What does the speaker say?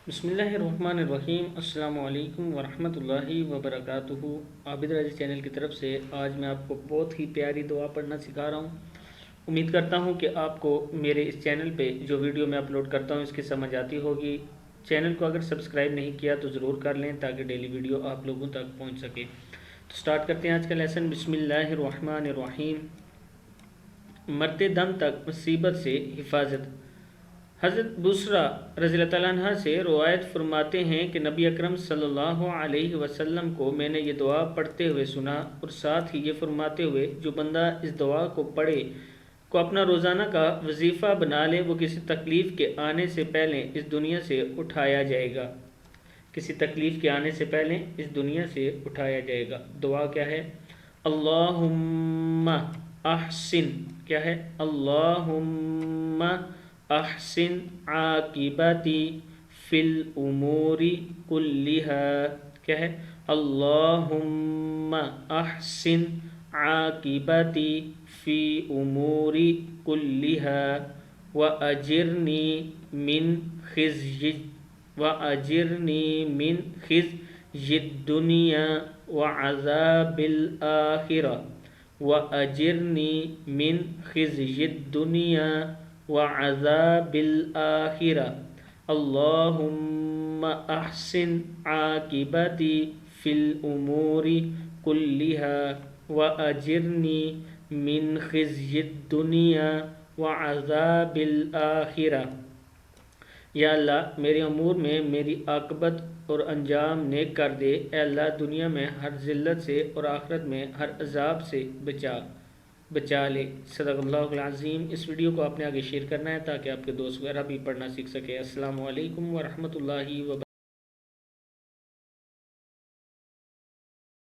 بسم اللہ الرحمن الرحیم۔ السلام علیکم ورحمۃ اللہ وبرکاتہ۔ عابد راضی چینل کی طرف سے آج میں آپ کو بہت ہی پیاری دعا پڑھنا سکھا رہا ہوں۔ امید کرتا ہوں کہ آپ کو میرے اس چینل پہ جو ویڈیو میں اپلوڈ کرتا ہوں اس کی سمجھ آتی ہوگی۔ چینل کو اگر سبسکرائب نہیں کیا تو ضرور کر لیں تاکہ ڈیلی ویڈیو آپ لوگوں تک پہنچ سکے۔ تو سٹارٹ کرتے ہیں آج کا لیسن۔ بسم اللہ الرحمن الرحیم۔ مرتے دم تک مصیبت سے حفاظت۔ حضرت بصرہ رضی اللہ تعالیٰ عنہ سے روایت فرماتے ہیں کہ نبی اکرم صلی اللہ علیہ وسلم کو میں نے یہ دعا پڑھتے ہوئے سنا اور ساتھ ہی یہ فرماتے ہوئے جو بندہ اس دعا کو پڑھے کو اپنا روزانہ کا وظیفہ بنا لے وہ کسی تکلیف کے آنے سے پہلے اس دنیا سے اٹھایا جائے گا۔ کسی تکلیف کے آنے سے پہلے اس دنیا سے اٹھایا جائے گا۔ دعا کیا ہے؟ اللہم احسن، کیا ہے؟ اللہم احسن عاقبتی فی الامور کلہا، کیا ہے؟ اللہم احسن عاقبتی فی امور کلہا واجرنی من خزی الدنیا وعذاب الآخرہ واجرنی من خزی الدنیا وعذاب الآخرہ اللہم احسن عاقبتی فی الامور کلہا واجرنی من خزی الدنیا وعذاب الآخرہ۔ یا اللہ میرے امور میں میری عاقبت اور انجام نیک کر دے۔ اے اللہ دنیا میں ہر ذلت سے اور آخرت میں ہر عذاب سے بچا لے۔ صدق اللہ العظیم۔ اس ویڈیو کو آپ نے آگے شیئر کرنا ہے تاکہ آپ کے دوست وغیرہ بھی پڑھنا سیکھ سکے۔ السلام علیکم ورحمۃ اللہ وبرکاتہ۔